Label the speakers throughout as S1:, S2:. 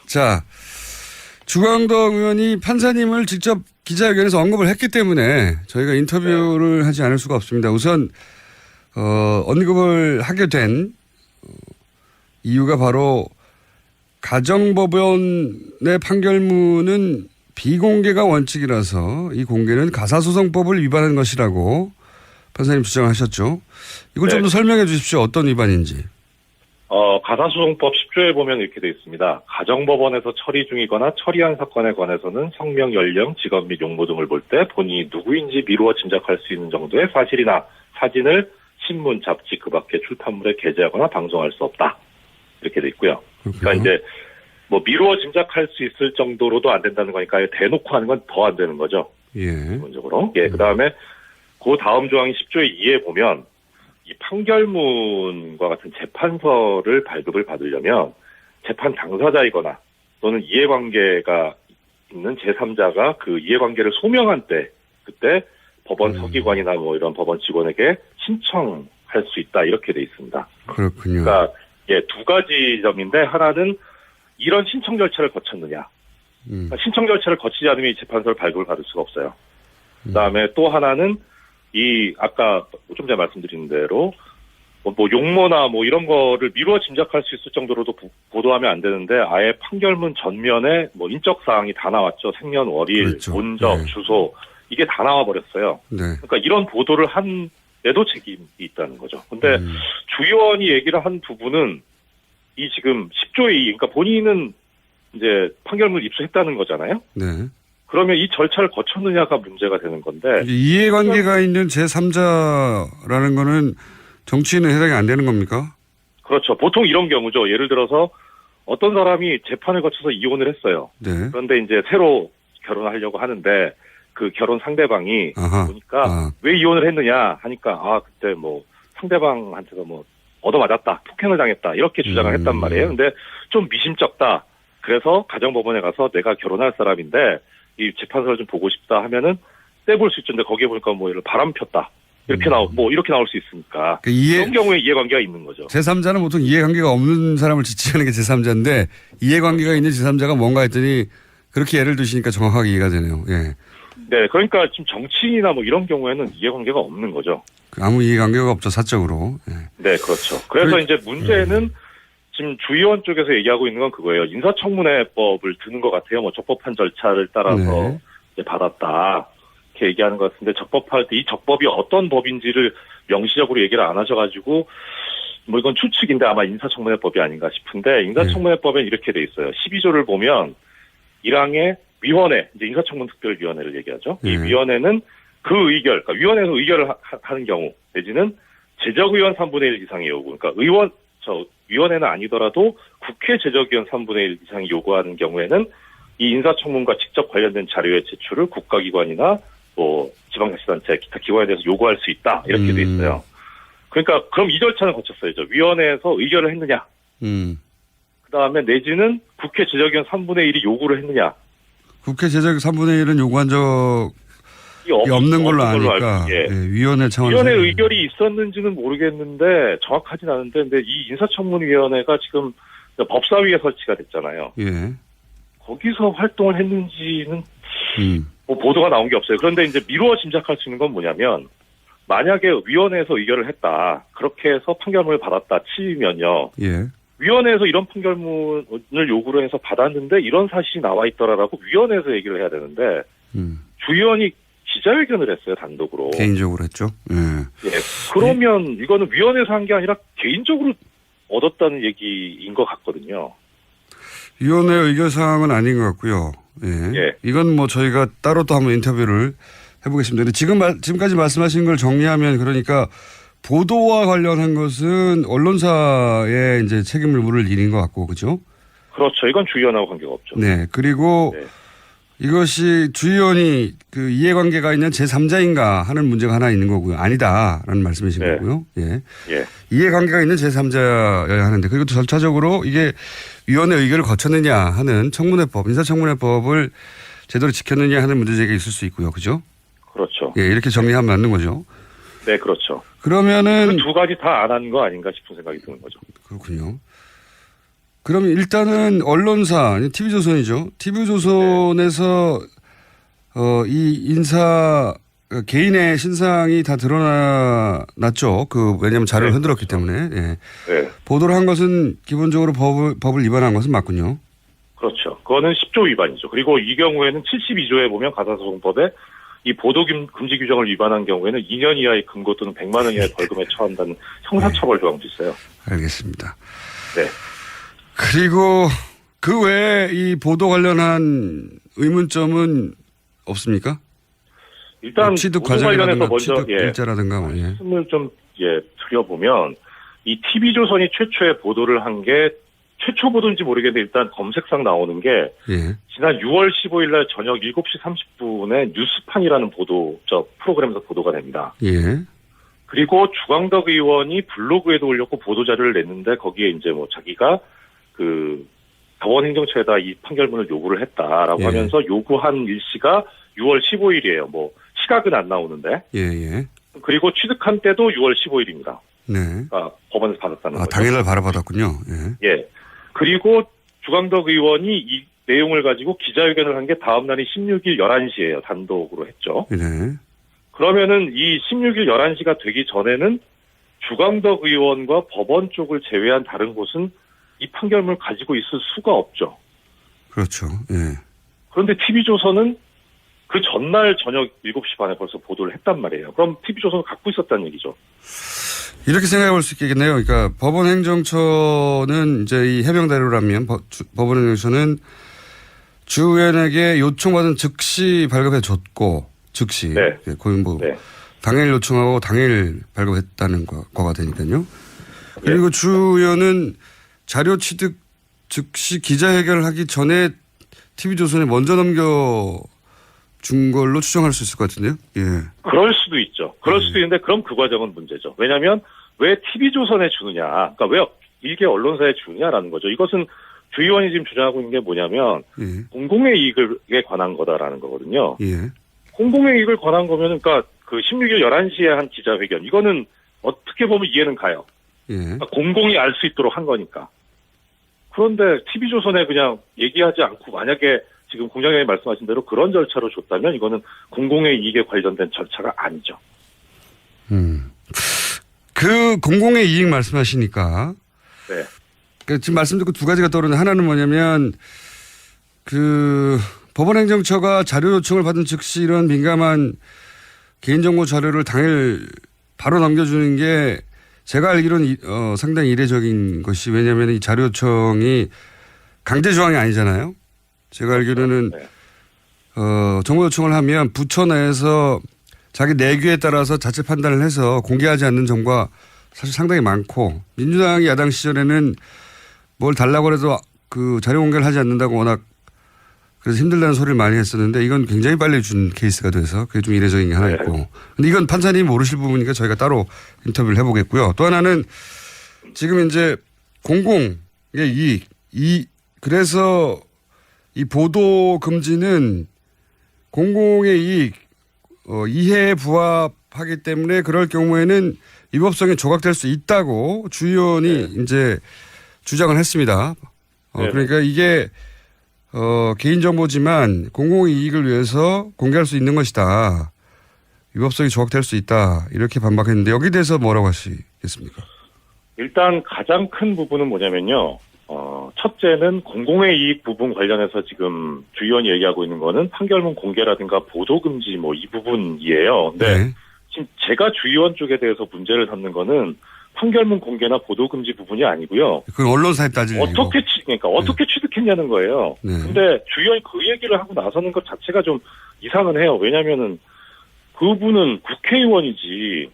S1: 자, 주광덕 의원이 판사님을 직접 기자회견에서 언급을 했기 때문에 저희가 인터뷰를 하지 않을 수가 없습니다. 우선 언급을 하게 된 이유가 바로 가정법원의 판결문은 비공개가 원칙이라서 이 공개는 가사소송법을 위반한 것이라고 판사님 주장하셨죠. 이걸 좀 더 설명해 주십시오. 어떤 위반인지.
S2: 가사소송법 10조에 보면 이렇게 되어 있습니다. 가정법원에서 처리 중이거나 처리한 사건에 관해서는 성명, 연령, 직업 및 용모 등을 볼 때 본인이 누구인지 미루어 짐작할 수 있는 정도의 사실이나 사진을 신문, 잡지 그 밖의 출판물에 게재하거나 방송할 수 없다. 이렇게 되어 있고요. 그러니까 이제 뭐 미루어 짐작할 수 있을 정도로도 안 된다는 거니까 대놓고 하는 건 더 안 되는 거죠.
S1: 예.
S2: 기본적으로. 예. 그다음에 그 다음 조항이 10조의 2에 보면 이 판결문과 같은 재판서를 발급을 받으려면 재판 당사자이거나 또는 이해관계가 있는 제3자가 그 이해관계를 소명한 때 그때 법원 서기관이나 뭐 이런 법원 직원에게 신청할 수 있다 이렇게 돼 있습니다.
S1: 그렇군요.
S2: 그러니까 예, 두 가지 점인데 하나는 이런 신청 절차를 거쳤느냐. 그러니까 신청 절차를 거치지 않으면 이 재판서를 발급을 받을 수가 없어요. 그다음에 또 하나는 이 아까 좀 전에 말씀드린 대로 뭐 용모나 뭐 이런 거를 미루어 짐작할 수 있을 정도로도 보도하면 안 되는데 아예 판결문 전면에 뭐 인적 사항이 다 나왔죠. 생년월일,
S1: 그렇죠.
S2: 본적,
S1: 네.
S2: 주소 이게 다 나와 버렸어요.
S1: 네.
S2: 그러니까 이런 보도를 한 데도 책임이 있다는 거죠. 근데 주 의원이 얘기를 한 부분은 이 지금 10조의 2, 그러니까 본인은 이제 판결문 입수했다는 거잖아요.
S1: 네.
S2: 그러면 이 절차를 거쳤느냐가 문제가 되는 건데.
S1: 이해관계가 있는 제3자라는 거는 정치인은 해당이 안 되는 겁니까?
S2: 그렇죠. 보통 이런 경우죠. 예를 들어서 어떤 사람이 재판을 거쳐서 이혼을 했어요.
S1: 네.
S2: 그런데 이제 새로 결혼하려고 하는데 그 결혼 상대방이 보니까 왜 이혼을 했느냐 하니까 그때 뭐 상대방한테서 뭐 얻어맞았다, 폭행을 당했다 이렇게 주장을 했단 말이에요. 근데 좀 미심쩍다. 그래서 가정법원에 가서 내가 결혼할 사람인데 이 재판서를 좀 보고 싶다 하면은 떼볼 수 있는데 거기에 보니까 뭐 이런 바람 폈다 이렇게 이렇게 나올 수 있으니까 그런 경우에 이해관계가 있는 거죠.
S1: 제3자는 보통 이해관계가 없는 사람을 지칭하는 게 제3자인데 이해관계가 있는 제3자가 뭔가 했더니 그렇게 예를 드시니까 정확하게 이해가 되네요. 예.
S2: 네, 그러니까 지금 정치인이나 뭐 이런 경우에는 이해관계가 없는 거죠.
S1: 아무 이해관계가 없죠, 사적으로. 예.
S2: 네, 그렇죠. 그래서 이제 문제는 지금 주 의원 쪽에서 얘기하고 있는 건 그거예요. 인사청문회법을 드는 것 같아요. 뭐 적법한 절차를 따라서 이제 받았다. 이렇게 얘기하는 것 같은데 적법할 때 이 적법이 어떤 법인지를 명시적으로 얘기를 안 하셔가지고 뭐 이건 추측인데 아마 인사청문회법이 아닌가 싶은데 인사청문회법엔 이렇게 돼 있어요. 12조를 보면 1항에 위원회, 이제 인사청문특별위원회를 얘기하죠. 이 위원회는 그 의결, 그러니까 위원회에서 의결을 하는 경우 내지는 제적의원 3분의 1 이상의 요구, 그러니까 위원회는 아니더라도 국회 제적의원 3분의 1 이상이 요구하는 경우에는 이 인사청문과 직접 관련된 자료의 제출을 국가기관이나 뭐 지방자치단체 기타 기관에 대해서 요구할 수 있다 이렇게 돼 있어요. 그러니까 그럼 이 절차는 거쳤어야죠. 위원회에서 의결을 했느냐. 그다음에 내지는 국회 제적의원 3분의 1이 요구를 했느냐.
S1: 국회 제적 3분의 1은 요구한 적이 없는 걸로 아니까 위원회 차원에서.
S2: 위원회 의결이 있었는지는 모르겠는데 정확하진 않은데 근데 이 인사청문위원회가 지금 법사위에 설치가 됐잖아요.
S1: 예.
S2: 거기서 활동을 했는지는 뭐 보도가 나온 게 없어요. 그런데 이제 미루어 짐작할 수 있는 건 뭐냐면 만약에 위원회에서 의결을 했다. 그렇게 해서 판결문을 받았다 치면요.
S1: 예.
S2: 위원회에서 이런 판결문을 요구를 해서 받았는데 이런 사실이 나와 있더라라고 위원회에서 얘기를 해야 되는데 주 의원이 기자회견을 했어요. 단독으로.
S1: 개인적으로 했죠. 예.
S2: 예. 그러면 이거는 위원회에서 한 게 아니라 개인적으로 얻었다는 얘기인 것 같거든요.
S1: 위원회 의결사항은 아닌 것 같고요. 예.
S2: 예.
S1: 이건 뭐 저희가 따로 또 한번 인터뷰를 해보겠습니다. 근데 지금까지 말씀하신 걸 정리하면 그러니까 보도와 관련한 것은 언론사의 이제 책임을 물을 일인 것 같고, 그죠?
S2: 그렇죠. 이건 주 의원하고 관계가 없죠.
S1: 네. 그리고 이것이 주 의원이 그 이해관계가 있는 제3자인가 하는 문제가 하나 있는 거고요. 아니다라는 말씀이신 거고요. 예. 이해관계가 있는 제3자여야 하는데 그리고 또 절차적으로 이게 위원회 의결을 거쳤느냐 하는 청문회법, 인사청문회법을 제대로 지켰느냐 하는 문제제기가 있을 수 있고요. 그죠?
S2: 그렇죠.
S1: 예, 이렇게 정리하면 맞는 거죠.
S2: 네, 그렇죠.
S1: 그러면은
S2: 그 두 가지 다 안 한 거 아닌가 싶은 생각이 드는 거죠.
S1: 그렇군요. 그럼 일단은 언론사, TV조선이죠. TV조선에서 이 인사 개인의 신상이 다 드러났죠. 왜냐하면 자료를
S2: 네,
S1: 흔들었기
S2: 그렇죠.
S1: 때문에. 예.
S2: 네.
S1: 보도를 한 것은 기본적으로 법을 위반한 것은 맞군요.
S2: 그렇죠. 그거는 10조 위반이죠. 그리고 이 경우에는 72조에 보면 가사소송법에 이 보도 금지 규정을 위반한 경우에는 2년 이하의 금고 또는 100만 원 이하의 벌금에 처한다는 형사처벌 조항도 있어요.
S1: 알겠습니다.
S2: 네.
S1: 그리고 그 외에 이 보도 관련한 의문점은 없습니까?
S2: 일단
S1: 취득
S2: 보도 관련해서
S1: 과정이라든가
S2: 먼저
S1: 취득 일자라든가 뭐, 예.
S2: 말씀을 좀 드려보면 이 TV조선이 최초의 보도를 한 게 최초 보도인지 모르겠는데 일단 검색상 나오는 게
S1: 예.
S2: 지난 6월 15일 날 저녁 7시 30분에 뉴스판이라는 프로그램에서 보도가 됩니다.
S1: 예.
S2: 그리고 주광덕 의원이 블로그에도 올렸고 보도자료를 냈는데 거기에 이제 뭐 자기가 법원행정처에다 이 판결문을 요구를 했다라고
S1: 예.
S2: 하면서 요구한 일시가 6월 15일이에요. 뭐 시각은 안 나오는데.
S1: 예, 예.
S2: 그리고 취득한 때도 6월 15일입니다.
S1: 네.
S2: 그러니까 법원에서 받았다는 거죠.
S1: 당일날 바로받았군요. 예.
S2: 예. 그리고 주광덕 의원이 이 내용을 가지고 기자회견을 한 게 다음 날이 16일 11시예요. 단독으로 했죠.
S1: 네.
S2: 그러면은 이 16일 11시가 되기 전에는 주광덕 의원과 법원 쪽을 제외한 다른 곳은 이 판결문을 가지고 있을 수가 없죠.
S1: 그렇죠. 예.
S2: 그런데 TV조선은 그 전날 저녁 7시 반에 벌써 보도를 했단 말이에요. 그럼 TV조선은 갖고 있었다는 얘기죠.
S1: 이렇게 생각해 볼 수 있겠네요. 그러니까 법원행정처는 이제 이 해명 자료라면 법원행정처는 주 의원에게 요청받은 즉시 발급해 줬고 즉시
S2: 네.
S1: 거의 뭐
S2: 네.
S1: 당일 요청하고 당일 발급했다는 거가 되니까요. 그리고 주 의원은 자료 취득 즉시 기자회견을 하기 전에 TV조선에 먼저 넘겨준 걸로 추정할 수 있을 것 같은데요. 예.
S2: 그럴 수도 있죠. 그럴 수도 있는데 그럼 그 과정은 문제죠. 왜냐하면 왜 TV조선에 주느냐. 그러니까 왜 일개 언론사에 주느냐라는 거죠. 이것은 주 의원이 지금 주장하고 있는 게 뭐냐면
S1: 예.
S2: 공공의 이익에 관한 거다라는 거거든요.
S1: 예.
S2: 공공의 이익을 관한 거면은 그러니까 그 16일 11시에 한 기자회견 이거는 어떻게 보면 이해는 가요.
S1: 예.
S2: 그러니까 공공이 알 수 있도록 한 거니까. 그런데 TV조선에 그냥 얘기하지 않고 만약에 지금 공장장님 말씀하신 대로 그런 절차로 줬다면 이거는 공공의 이익에 관련된 절차가 아니죠.
S1: 그 공공의 이익 말씀하시니까
S2: 네.
S1: 그러니까 지금 말씀 듣고 두 가지가 떠오르는데 하나는 뭐냐면 법원행정처가 자료 요청을 받은 즉시 이런 민감한 개인정보 자료를 당일 바로 넘겨주는 게 제가 알기로는 상당히 이례적인 것이 왜냐하면 이 자료 요청이 강제 조항이 아니잖아요. 제가 알기로는
S2: 네.
S1: 정보 요청을 하면 부처 내에서 자기 내규에 따라서 자체 판단을 해서 공개하지 않는 정보가 사실 상당히 많고 민주당이 야당 시절에는 뭘 달라고 해도 그 자료 공개를 하지 않는다고 워낙 그래서 힘들다는 소리를 많이 했었는데 이건 굉장히 빨리 준 케이스가 돼서 그게 좀 이례적인 게 하나 있고. 근데 이건 판사님이 모르실 부분이니까 저희가 따로 인터뷰를 해보겠고요. 또 하나는 지금 이제 공공의 이익, 그래서 이 보도 금지는 공공의 이익, 이해에 부합하기 때문에 그럴 경우에는 위법성이 조각될 수 있다고 주 의원이 이제 주장을 했습니다. 그러니까 이게 개인정보지만 공공의 이익을 위해서 공개할 수 있는 것이다. 위법성이 조각될 수 있다. 이렇게 반박했는데 여기에 대해서 뭐라고 하시겠습니까?
S2: 일단 가장 큰 부분은 뭐냐면요. 첫째는 공공의 이익 부분 관련해서 지금 주 의원이 얘기하고 있는 거는 판결문 공개라든가 보도 금지 뭐 이 부분이에요. 근데 지금 제가 주 의원 쪽에 대해서 문제를 삼는 거는 판결문 공개나 보도 금지 부분이 아니고요.
S1: 그건 언론사에 따질 일이고.
S2: 어떻게 취득했냐는 거예요.
S1: 네.
S2: 근데 주 의원이 그 얘기를 하고 나서는 것 자체가 좀 이상은 해요. 왜냐면은 그분은 국회의원이지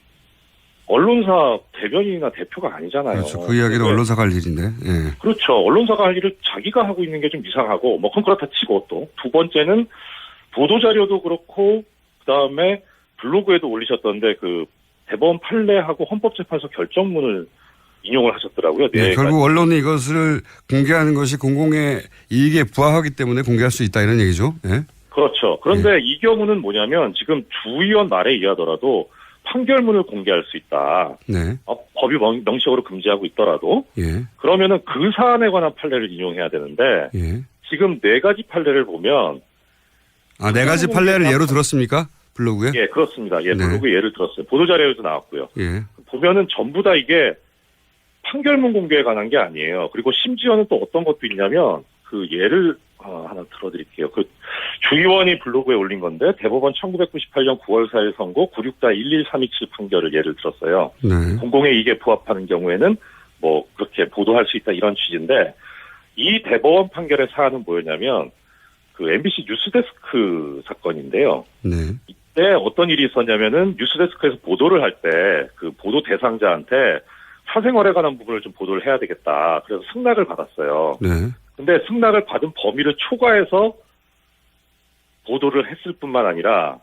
S2: 언론사 대변인이나 대표가 아니잖아요.
S1: 그렇죠. 그 이야기는 언론사가 할 일인데. 예.
S2: 그렇죠. 언론사가 할 일을 자기가 하고 있는 게 좀 이상하고 뭐 그건 그렇다 치고 또 두 번째는 보도자료도 그렇고 그다음에 블로그에도 올리셨던데 그 대법원 판례하고 헌법재판소 결정문을 인용을 하셨더라고요.
S1: 네, 결국 언론이 이것을 공개하는 것이 공공의 이익에 부합하기 때문에 공개할 수 있다 이런 얘기죠. 예.
S2: 그렇죠. 그런데 이 경우는 뭐냐면 지금 주 의원 말에 의하더라도 판결문을 공개할 수 있다.
S1: 네.
S2: 법이 명시적으로 금지하고 있더라도
S1: 예.
S2: 그러면은 그 사안에 관한 판례를 인용해야 되는데
S1: 예.
S2: 지금 4가지 판례를 보면
S1: 4가지 판례를 예로 들었습니까? 블로그에?
S2: 예, 그렇습니다. 예,
S1: 네.
S2: 블로그에 예를 들었어요. 보도자료에도 나왔고요.
S1: 예.
S2: 보면은 전부 다 이게 판결문 공개에 관한 게 아니에요. 그리고 심지어는 또 어떤 것도 있냐면 그 예를 하나 들어드릴게요. 그 주의원이 블로그에 올린 건데 대법원 1998년 9월 4일 선고 96-11327 판결을 예를 들었어요.
S1: 네.
S2: 공공의 이익에 부합하는 경우에는 뭐 그렇게 보도할 수 있다 이런 취지인데 이 대법원 판결의 사안은 뭐였냐면 그 MBC 뉴스데스크 사건인데요.
S1: 네.
S2: 이때 어떤 일이 있었냐면은 뉴스데스크에서 보도를 할 때 그 보도 대상자한테 사생활에 관한 부분을 좀 보도를 해야 되겠다. 그래서 승낙을 받았어요.
S1: 네.
S2: 근데 승낙을 받은 범위를 초과해서 보도를 했을 뿐만 아니라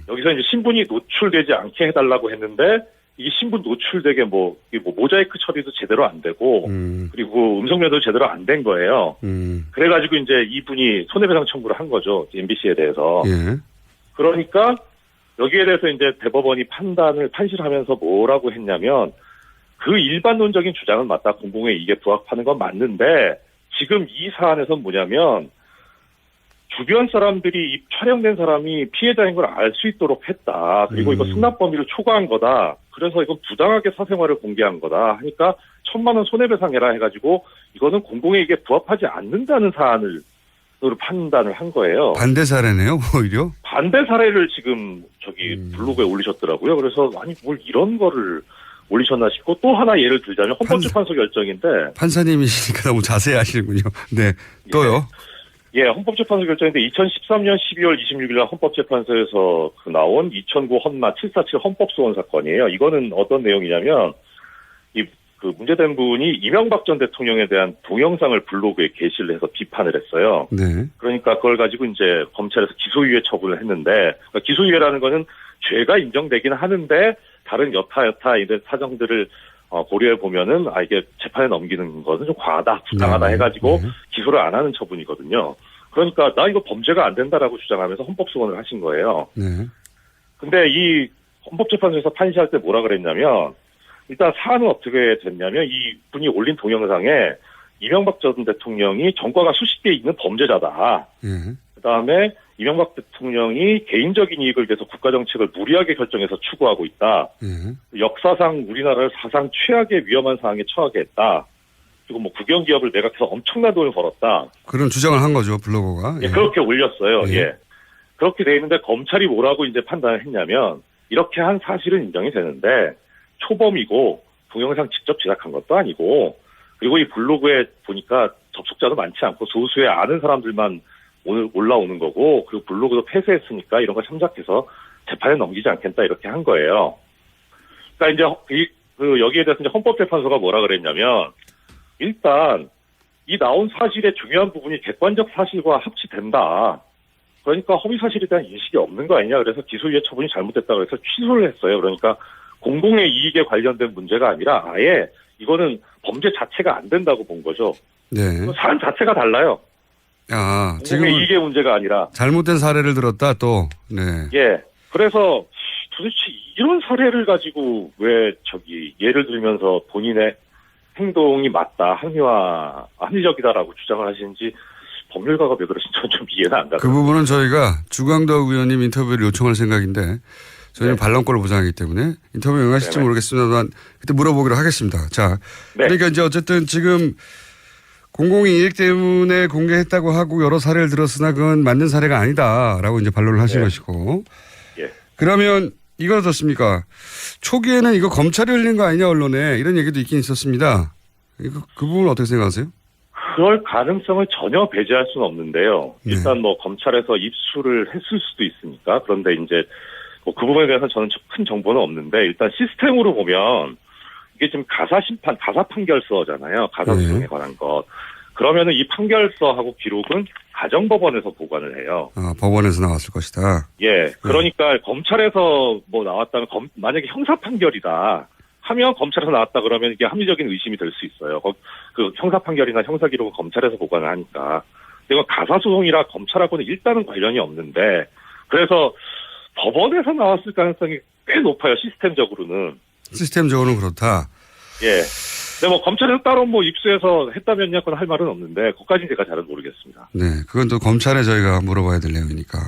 S2: 여기서 이제 신분이 노출되지 않게 해달라고 했는데 이 신분 노출되게 이게 모자이크 처리도 제대로 안 되고 그리고 음성면도 제대로 안 된 거예요. 그래가지고 이제 이분이 손해배상 청구를 한 거죠. MBC에 대해서.
S1: 예.
S2: 그러니까 여기에 대해서 이제 대법원이 판시하면서 뭐라고 했냐면 그 일반론적인 주장은 맞다. 공공의 이익에 부합하는 건 맞는데 지금 이 사안에서는 뭐냐면 주변 사람들이 이 촬영된 사람이 피해자인 걸 알 수 있도록 했다. 그리고 이거 승낙 범위를 초과한 거다. 그래서 이건 부당하게 사생활을 공개한 거다. 하니까 1,000만 원 손해배상해라 해가지고 이거는 공공의 이익에 부합하지 않는다는 사안을 판단을 한 거예요.
S1: 반대 사례네요, 오히려.
S2: 반대 사례를 지금 블로그에 올리셨더라고요. 그래서 아니 뭘 이런 거를 올리셨나 싶고 또 하나 예를 들자면 헌법재판소 결정인데
S1: 판사님이시니까 너무 자세히 하시는군요. 네. 또요.
S2: 예, 헌법재판소 결정인데 2013년 12월 26일 날 헌법재판소에서 나온 2009 헌마 747 헌법소원 사건이에요. 이거는 어떤 내용이냐면 그 문제된 분이 이명박 전 대통령에 대한 동영상을 블로그에 게시를 해서 비판을 했어요.
S1: 네.
S2: 그러니까 그걸 가지고 이제 검찰에서 기소유예 처분을 했는데 그러니까 기소유예라는 거는 죄가 인정되긴 하는데 다른 여타 이런 사정들을 고려해 보면은 이게 재판에 넘기는 것은 좀 과하다, 부당하다 해가지고 기소를 안 하는 처분이거든요. 그러니까 나 이거 범죄가 안 된다라고 주장하면서 헌법소원을 하신 거예요.
S1: 네.
S2: 근데 이 헌법재판소에서 판시할 때 뭐라 그랬냐면 일단 사안은 어떻게 됐냐면 이 분이 올린 동영상에 이명박 전 대통령이 전과가 수십 개 있는 범죄자다. 그다음에 이명박 대통령이 개인적인 이익을 위해서 국가정책을 무리하게 결정해서 추구하고 있다. 역사상 우리나라를 사상 최악의 위험한 상황에 처하게 했다. 그리고 국영기업을 매각해서 엄청난 돈을 벌었다.
S1: 그런 주장을 한 거죠, 블로거가.
S2: 예, 그렇게 올렸어요.
S1: 예.
S2: 예. 그렇게 돼 있는데 검찰이 뭐라고 이제 판단을 했냐면 이렇게 한 사실은 인정이 되는데 초범이고 동영상 직접 제작한 것도 아니고 그리고 이 블로그에 보니까 접속자도 많지 않고 소수의 아는 사람들만 오늘 올라오는 거고 그리고 블로그도 폐쇄했으니까 이런 거 참작해서 재판에 넘기지 않겠다 이렇게 한 거예요. 그러니까 이제 여기에 대해서 이제 헌법재판소가 뭐라 그랬냐면 일단 이 나온 사실의 중요한 부분이 객관적 사실과 합치된다. 그러니까 허위 사실에 대한 인식이 없는 거 아니냐. 그래서 기소유예 처분이 잘못됐다고 해서 취소를 했어요. 그러니까 공공의 이익에 관련된 문제가 아니라 아예 이거는 범죄 자체가 안 된다고 본 거죠.
S1: 네.
S2: 사안 자체가 달라요.
S1: 지금
S2: 이익의 문제가 아니라
S1: 잘못된 사례를 들었다 또. 네.
S2: 예. 그래서 도대체 이런 사례를 가지고 왜 예를 들면서 본인의 행동이 맞다, 합리적이다라고 주장을 하시는지 법률가가 왜 그러신지 저는 좀 이해는 안 가요.
S1: 그 부분은 저희가 주광덕 의원님 인터뷰를 요청할 생각인데 저희는 반론권을 보장하기 때문에 인터뷰 응하실지 모르겠습니다만 그때 물어보기로 하겠습니다. 자, 그러니까 이제 어쨌든 지금 공공의 이익 때문에 공개했다고 하고 여러 사례를 들었으나 그건 맞는 사례가 아니다라고 이제 반론을 하신 것이고.
S2: 예.
S1: 그러면 이건 어떻습니까? 초기에는 이거 검찰이 흘린 거 아니냐 언론에 이런 얘기도 있긴 있었습니다. 그 부분 어떻게 생각하세요?
S2: 그럴 가능성을 전혀 배제할 수는 없는데요. 일단 검찰에서 입수를 했을 수도 있으니까. 그런데 이제 그 부분에 대해서 저는 큰 정보는 없는데 일단 시스템으로 보면 이게 지금 가사 판결서잖아요. 가사 소송에 관한 것. 그러면은 이 판결서하고 기록은 가정법원에서 보관을 해요.
S1: 법원에서 나왔을 것이다.
S2: 예. 그러니까 검찰에서 나왔다면 만약에 형사 판결이다 하면 검찰에서 나왔다 그러면 이게 합리적인 의심이 될 수 있어요. 그 형사 판결이나 형사 기록은 검찰에서 보관을 하니까. 이건 가사 소송이라 검찰하고는 일단은 관련이 없는데 그래서 법원에서 나왔을 가능성이 꽤 높아요. 시스템적으로는
S1: 그렇다.
S2: 예. 근데 뭐 검찰에서 따로 뭐 입수해서 했다면야 그건 할 말은 없는데 그것까지는 제가 잘은 모르겠습니다.
S1: 네, 그건 또 검찰에 저희가 물어봐야 될 내용이니까.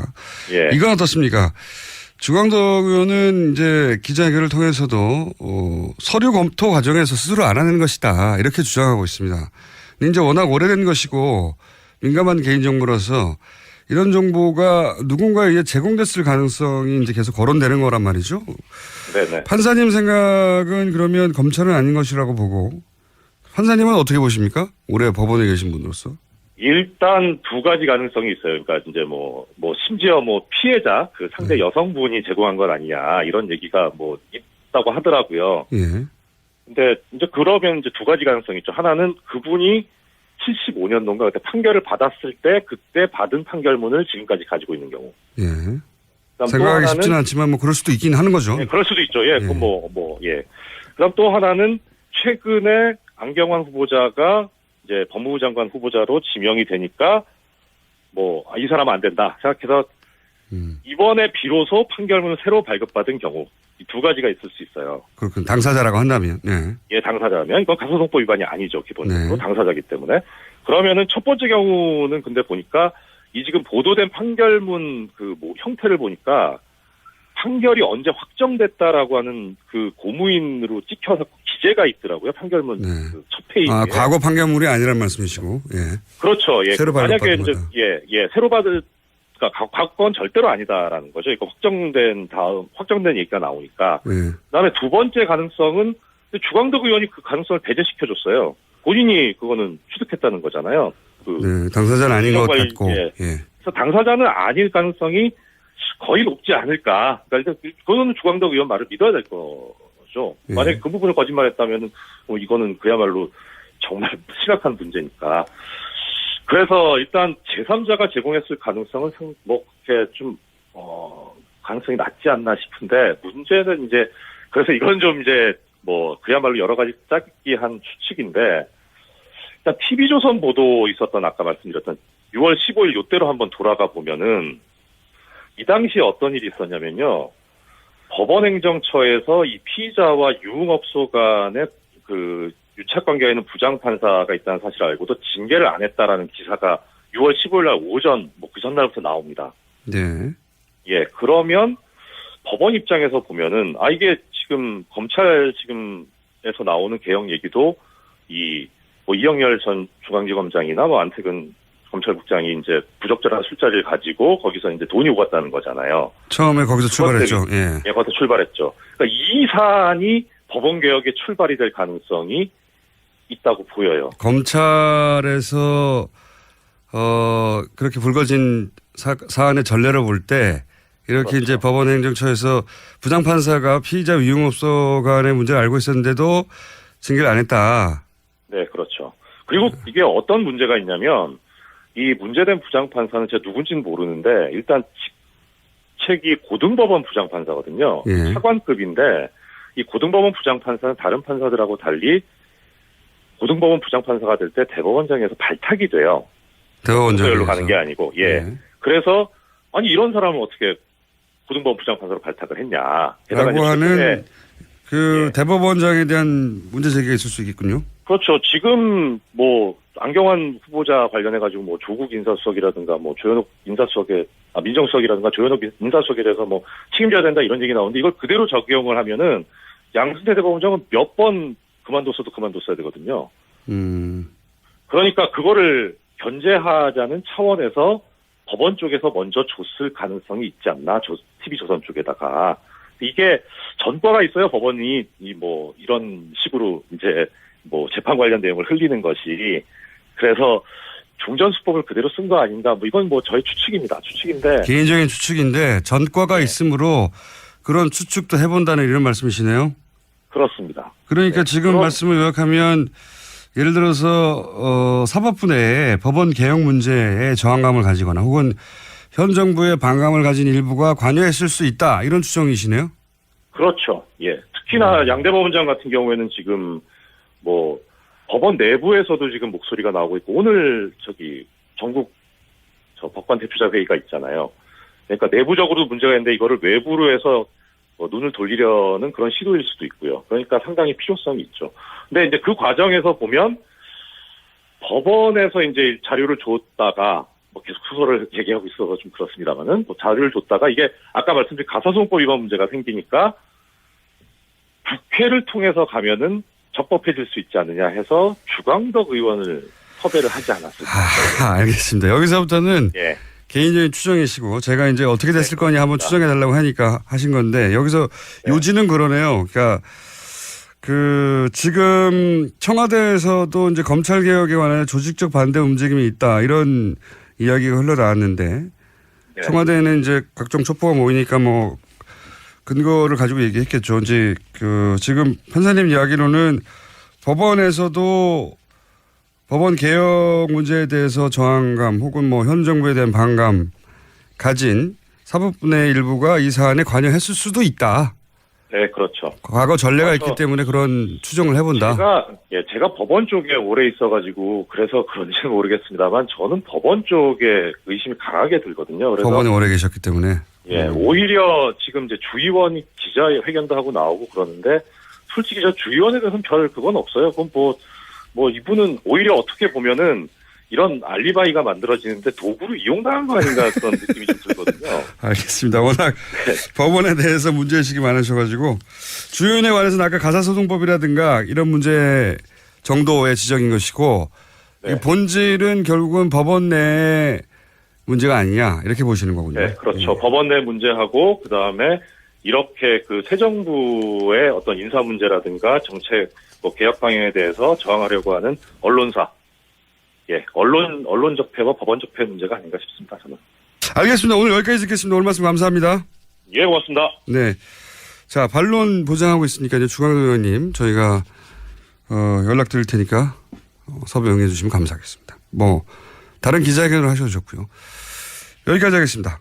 S2: 예.
S1: 이건 어떻습니까? 주광덕 의원은 이제 기자회견을 통해서도 서류 검토 과정에서 스스로 알아낸 것이다 이렇게 주장하고 있습니다. 근데 이제 워낙 오래된 것이고 민감한 개인정보라서 이런 정보가 누군가에 의해 제공됐을 가능성이 이제 계속 거론되는 거란 말이죠.
S2: 네네.
S1: 판사님 생각은 그러면 검찰은 아닌 것이라고 보고 판사님은 어떻게 보십니까? 올해 법원에 계신 분으로서.
S2: 일단 두 가지 가능성이 있어요. 그러니까 이제 뭐 심지어 뭐 피해자 그 상대 여성분이 제공한 건 아니냐 이런 얘기가 뭐 있다고 하더라고요.
S1: 예.
S2: 근데 이제 그러면 이제 두 가지 가능성이 있죠. 하나는 그분이 75년도인가 그때 판결을 받았을 때 그때 받은 판결문을 지금까지 가지고 있는 경우.
S1: 예. 생각하기 쉽지는 않지만 뭐 그럴 수도 있긴 하는 거죠.
S2: 예, 그럴 수도 있죠. 예, 그건 예. 그다음 또 하나는 최근에 안경환 후보자가 이제 법무부 장관 후보자로 지명이 되니까 이 사람은 안 된다 생각해서 이번에 비로소 판결문을 새로 발급받은 경우 이 두 가지가 있을 수 있어요.
S1: 그렇군. 당사자라고 한다면. 네.
S2: 예, 당사자면 이건 가소송법 위반이 아니죠. 기본적으로
S1: 네.
S2: 당사자이기 때문에. 그러면은 첫 번째 경우는 근데 보니까 이 지금 보도된 판결문 형태를 보니까 판결이 언제 확정됐다라고 하는 그 고무인으로 찍혀서 기재가 있더라고요. 판결문
S1: 네.
S2: 첫 페이지에.
S1: 과거 판결물이 아니란 말씀이시고. 예.
S2: 그렇죠. 예.
S1: 새로
S2: 만약에
S1: 발급받은
S2: 이제
S1: 거다.
S2: 새로 받을 그러니까 과거는 절대로 아니다라는 거죠. 이거 확정된 얘기가 나오니까.
S1: 예.
S2: 그다음에 두 번째 가능성은 주광덕 의원이 그 가능성을 배제시켜줬어요. 본인이 그거는 취득했다는 거잖아요.
S1: 네, 당사자는 아닌 것 같고.
S2: 예.
S1: 예.
S2: 그래서 당사자는 아닐 가능성이 거의 높지 않을까. 그러니까 그거는 주광덕 의원 말을 믿어야 될 거죠.
S1: 예.
S2: 만약에 그 부분을 거짓말했다면 이거는 그야말로 정말 심각한 문제니까. 그래서 일단 제3자가 제공했을 가능성은 그렇게 좀 가능성이 낮지 않나 싶은데 문제는 이제 그래서 이건 좀 이제 그야말로 여러 가지 짜깁기한 추측인데 일단 TV조선 보도 있었던 아까 말씀드렸던 6월 15일 요때로 한번 돌아가 보면은 이 당시에 어떤 일이 있었냐면요. 법원행정처에서 이 피의자와 유흥업소 간의 유착관계에 있는 부장판사가 있다는 사실을 알고도 징계를 안 했다라는 기사가 6월 15일 날 오전, 그 전날부터 나옵니다.
S1: 네.
S2: 예, 그러면 법원 입장에서 보면은, 이게 지금 검찰 지금에서 나오는 개혁 얘기도 이영렬 전 중앙지검장이나 안태근 검찰국장이 이제 부적절한 술자리를 가지고 거기서 이제 돈이 오갔다는 거잖아요.
S1: 처음에 거기서 출발했죠. 예.
S2: 예, 거기서 출발했죠. 그러니까 이 사안이 법원 개혁의 출발이 될 가능성이 있다고 보여요.
S1: 검찰에서 그렇게 불거진 사안의 전례를 볼 때 이렇게
S2: 그렇죠.
S1: 이제 법원행정처에서 부장판사가 피의자 유흥업소 간의 문제를 알고 있었는데도 징계를 안 했다.
S2: 네, 그렇죠. 그리고 이게 어떤 문제가 있냐면 이 문제된 부장판사는 제가 누군지는 모르는데 일단 직책이 고등법원 부장판사거든요.
S1: 예.
S2: 차관급인데 이 고등법원 부장판사는 다른 판사들하고 달리 고등법원 부장판사가 될 때 대법원장에서 발탁이 돼요.
S1: 대법원장으로
S2: 가는 게 아니고. 예.
S1: 네.
S2: 그래서 이런 사람을 어떻게 고등법원 부장판사로 발탁을 했냐.
S1: 라고 하는
S2: 예.
S1: 대법원장에 대한 문제 제기가 있을 수 있겠군요.
S2: 그렇죠. 지금 안경환 후보자 관련해가지고 조국 인사수석이라든가 조현옥 인사수석에 민정수석이라든가 조현옥 인사수석에 대해서 책임져야 된다 이런 얘기 나오는데 이걸 그대로 적용을 하면은 양승태 대법원장은 몇 번 그만뒀어야 되거든요. 그러니까 그거를 견제하자는 차원에서 법원 쪽에서 먼저 줬을 가능성이 있지 않나, TV조선 쪽에다가. 이게 전과가 있어요, 법원이, 이런 식으로 이제, 재판 관련 내용을 흘리는 것이. 그래서 중전수법을 그대로 쓴 거 아닌가, 이건 저의 추측입니다. 추측인데.
S1: 개인적인 추측인데 전과가
S2: 네.
S1: 있으므로 그런 추측도 해본다는 이런 말씀이시네요?
S2: 그렇습니다.
S1: 그러니까
S2: 네.
S1: 지금 말씀을 요약하면 예를 들어서 사법부 내에 법원 개혁 문제에 저항감을 가지거나 혹은 현 정부의 반감을 가진 일부가 관여했을 수 있다 이런 추정이시네요?
S2: 그렇죠. 예. 특히나 양 대법원장 같은 경우에는 지금 법원 내부에서도 지금 목소리가 나오고 있고 오늘 전국 법관 대표자 회의가 있잖아요. 그러니까 내부적으로도 문제가 있는데 이거를 외부로 해서 눈을 돌리려는 그런 시도일 수도 있고요. 그러니까 상당히 필요성이 있죠. 근데 이제 그 과정에서 보면 법원에서 이제 자료를 줬다가 계속 수소를 얘기하고 있어서 좀 그렇습니다만은 자료를 줬다가 이게 아까 말씀드린 가사소송법 위반 문제가 생기니까 국회를 통해서 가면은 적법해질 수 있지 않느냐 해서 주광덕 의원을 섭외를 하지 않았습니까?
S1: 알겠습니다. 여기서부터는
S2: 예.
S1: 개인적인 추정이시고 제가 이제 어떻게 됐을 거냐 한번 추정해 달라고 하니까 하신 건데 여기서 요지는 그러네요. 그러니까 지금 청와대에서도 이제 검찰 개혁에 관한 조직적 반대 움직임이 있다 이런 이야기가 흘러나왔는데 청와대는 이제 각종 촉보가 모이니까 뭐 근거를 가지고 얘기했겠죠. 이제 지금 판사님 이야기로는 법원에서도 법원 개혁 문제에 대해서 저항감 혹은 뭐 현 정부에 대한 반감 가진 사법부의 일부가 이 사안에 관여했을 수도 있다.
S2: 네, 그렇죠.
S1: 과거 전례가 있기 때문에 그런 추정을 해본다.
S2: 제가 법원 쪽에 오래 있어가지고 그래서 그런지는 모르겠습니다만 저는 법원 쪽에 의심이 강하게 들거든요. 그래서
S1: 법원에 오래 계셨기 때문에.
S2: 오히려 지금 이제 주의원이 기자회견도 하고 나오고 그러는데 솔직히 저 주의원에 대해서는 별 그건 없어요. 그건 뭐 이분은 오히려 어떻게 보면은 이런 알리바이가 만들어지는데 도구로 이용당한 거 아닌가 그런 느낌이 좀 들거든요.
S1: 알겠습니다. 워낙 법원에 대해서 문제의식이 많으셔가지고 주의원에 관해서는 아까 가사소송법이라든가 이런 문제 정도의 지적인 것이고 이 본질은 결국은 법원 내 문제가 아니냐 이렇게 보시는 거군요.
S2: 네, 그렇죠. 법원 내 문제하고 그다음에 이렇게 새 정부의 어떤 인사 문제라든가 정책 개혁 방향에 대해서 저항하려고 하는 언론사. 언론 적폐와 법원 적폐 문제가 아닌가 싶습니다. 저는.
S1: 알겠습니다. 오늘 여기까지 듣겠습니다. 오늘 말씀 감사합니다.
S2: 예, 고맙습니다.
S1: 네. 자, 반론 보장하고 있으니까 이제 주광덕 의원님 저희가 연락드릴 테니까 섭외 응해 주시면 감사하겠습니다. 다른 기자회견을 하셔도 좋고요. 여기까지 하겠습니다.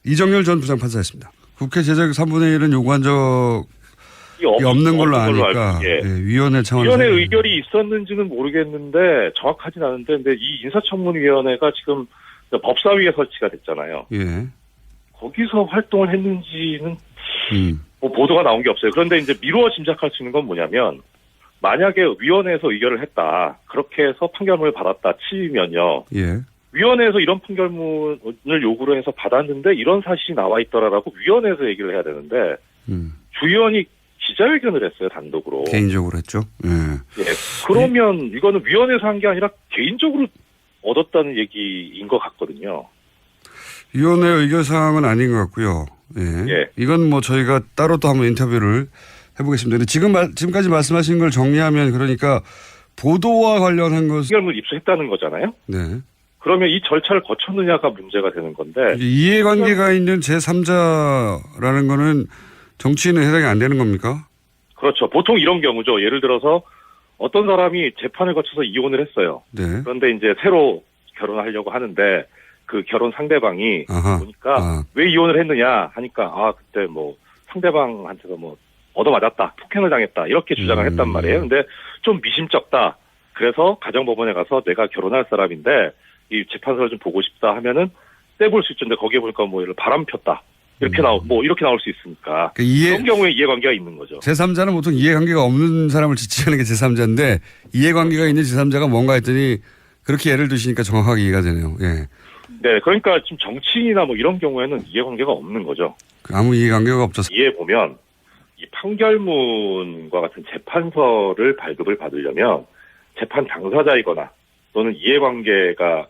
S1: 이정열 전 부장판사였습니다. 국회 제적 3분의 1은 요구한 적이 없는 걸로 아니까 위원회 차원에서.
S2: 위원회 의결이 있었는지는 모르겠는데 정확하진 않은데 근데 이 인사청문위원회가 지금 법사위에 설치가 됐잖아요.
S1: 예.
S2: 거기서 활동을 했는지는 보도가 나온 게 없어요. 그런데 이제 미루어 짐작할 수 있는 건 뭐냐면 만약에 위원회에서 의결을 했다. 그렇게 해서 판결문을 받았다 치면요.
S1: 예.
S2: 위원회에서 이런 판결문을 요구를 해서 받았는데 이런 사실이 나와 있더라라고 위원회에서 얘기를 해야 되는데 주의원이 기자회견을 했어요. 단독으로.
S1: 개인적으로 했죠.
S2: 예. 그러면 이거는 위원회에서 한 게 아니라 개인적으로 얻었다는 얘기인 것 같거든요.
S1: 위원회 의결사항은 아닌 것 같고요. 예. 이건 뭐 저희가 따로 또 한번 인터뷰를 해보겠습니다. 근데 지금까지 말씀하신 걸 정리하면 그러니까 보도와 관련한 것은
S2: 판결문 입수했다는 거잖아요.
S1: 네.
S2: 그러면 이 절차를 거쳤느냐가 문제가 되는 건데.
S1: 이해관계가 있는 제3자라는 거는 정치인은 해당이 안 되는 겁니까?
S2: 그렇죠. 보통 이런 경우죠. 예를 들어서 어떤 사람이 재판을 거쳐서 이혼을 했어요.
S1: 네.
S2: 그런데 이제 새로 결혼하려고 하는데 그 결혼 상대방이 보니까 왜 이혼을 했느냐 하니까 그때 상대방한테서 얻어맞았다. 폭행을 당했다. 이렇게 주장을 했단 말이에요. 근데 좀 미심쩍다. 그래서 가정법원에 가서 내가 결혼할 사람인데 이 재판서를 좀 보고 싶다 하면은 떼볼 수 있는데 거기에 보니까 바람 폈다. 이렇게 이렇게 나올 수 있으니까. 그런 경우에 이해관계가 있는 거죠.
S1: 제3자는 보통 이해관계가 없는 사람을 지칭하는 게 제3자인데 이해관계가 있는 제3자가 뭔가 했더니 그렇게 예를 드시니까 정확하게 이해가 되네요. 예.
S2: 네. 그러니까 지금 정치인이나 이런 경우에는 이해관계가 없는 거죠.
S1: 아무 이해관계가 없죠.
S2: 이해보면 이 판결문과 같은 재판서를 발급을 받으려면 재판 당사자이거나 또는 이해관계가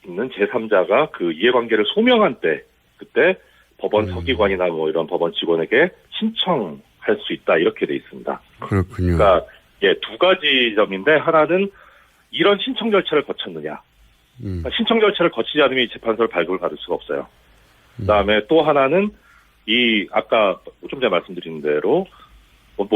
S2: 있는 제3자가 그 이해관계를 소명한 때 그때 법원 서기관이나 이런 법원 직원에게 신청할 수 있다 이렇게 돼 있습니다.
S1: 그렇군요.
S2: 그러니까 두 가지 점인데 하나는 이런 신청 절차를 거쳤느냐. 그러니까 신청 절차를 거치지 않으면 이 재판서를 발급을 받을 수가 없어요. 그다음에 또 하나는 아까 좀 전에 말씀드린 대로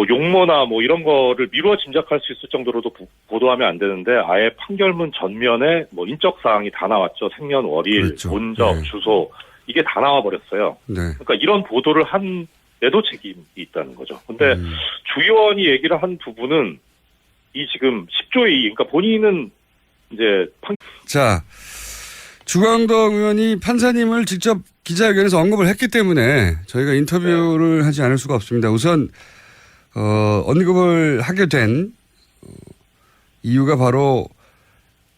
S2: 용모나 이런 거를 미루어 짐작할 수 있을 정도로도 보도하면 안 되는데 아예 판결문 전면에 인적 사항이 다 나왔죠. 생년월일,
S1: 그렇죠.
S2: 본적, 주소 이게 다 나와 버렸어요.
S1: 네.
S2: 그러니까 이런 보도를 한 데도 책임이 있다는 거죠. 근데 주 의원이 얘기를 한 부분은 이 지금 10조의 2, 그러니까 본인은 이제
S1: 자, 주광덕 의원이 판사님을 직접 기자회견에서 언급을 했기 때문에 저희가 인터뷰를 하지 않을 수가 없습니다. 우선 언급을 하게 된 이유가 바로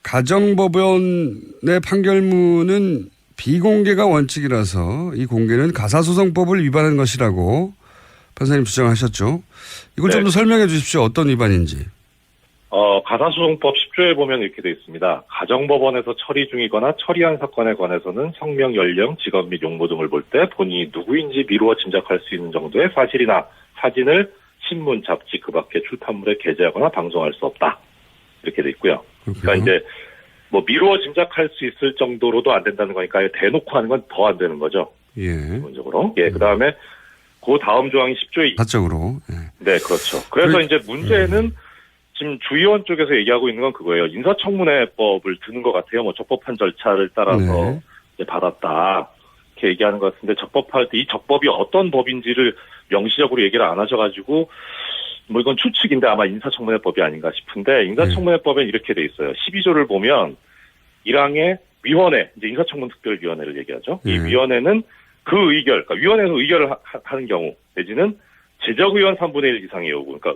S1: 가정법원의 판결문은 비공개가 원칙이라서 이 공개는 가사소송법을 위반한 것이라고 판사님 주장하셨죠. 이걸 좀 더 설명해 주십시오. 어떤 위반인지.
S2: 가사소송법 10조에 보면 이렇게 되어 있습니다. 가정법원에서 처리 중이거나 처리한 사건에 관해서는 성명, 연령, 직업 및 용모 등을 볼 때 본인이 누구인지 미루어 짐작할 수 있는 정도의 사실이나 사진을 신문, 잡지, 그 밖의 출판물에 게재하거나 방송할 수 없다. 이렇게 돼 있고요. 그러니까 이제 뭐 미루어 짐작할 수 있을 정도로도 안 된다는 거니까 대놓고 하는 건 더 안 되는 거죠.
S1: 예.
S2: 기본적으로. 예. 그다음에 그 다음 조항이 10조에
S1: 사적으로. 예.
S2: 네, 그렇죠. 그래서 이제 문제는 지금 주의원 쪽에서 얘기하고 있는 건 그거예요. 인사청문회법을 드는 것 같아요. 뭐 적법한 절차를 따라서 이제 받았다. 이렇게 얘기하는 것 같은데 적법할 때 이 적법이 어떤 법인지를 명시적으로 얘기를 안 하셔가지고 뭐 이건 추측인데 아마 인사청문회법이 아닌가 싶은데 인사청문회법에 이렇게 돼 있어요. 12조를 보면 1항에 위원회, 이제 인사청문특별위원회를 얘기하죠. 이 위원회는 그 의결, 그러니까 위원회에서 의결을 하는 경우 내지는 제적의원 3분의 1 이상의 요구, 그러니까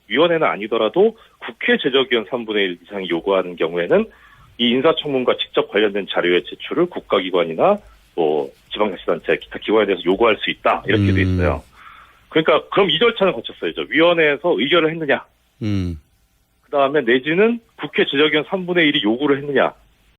S2: 위원회는 아니더라도 국회 제적의원 3분의 1 이상이 요구하는 경우에는 이 인사청문과 직접 관련된 자료의 제출을 국가기관이나 뭐 지방자치단체, 기타 기관에 대해서 요구할 수 있다. 이렇게 돼 있어요. 그러니까 그럼 이 절차는 거쳤어야죠. 위원회에서 의결을 했느냐. 그다음에 내지는 국회 제적의원 3분의 1이 요구를 했느냐.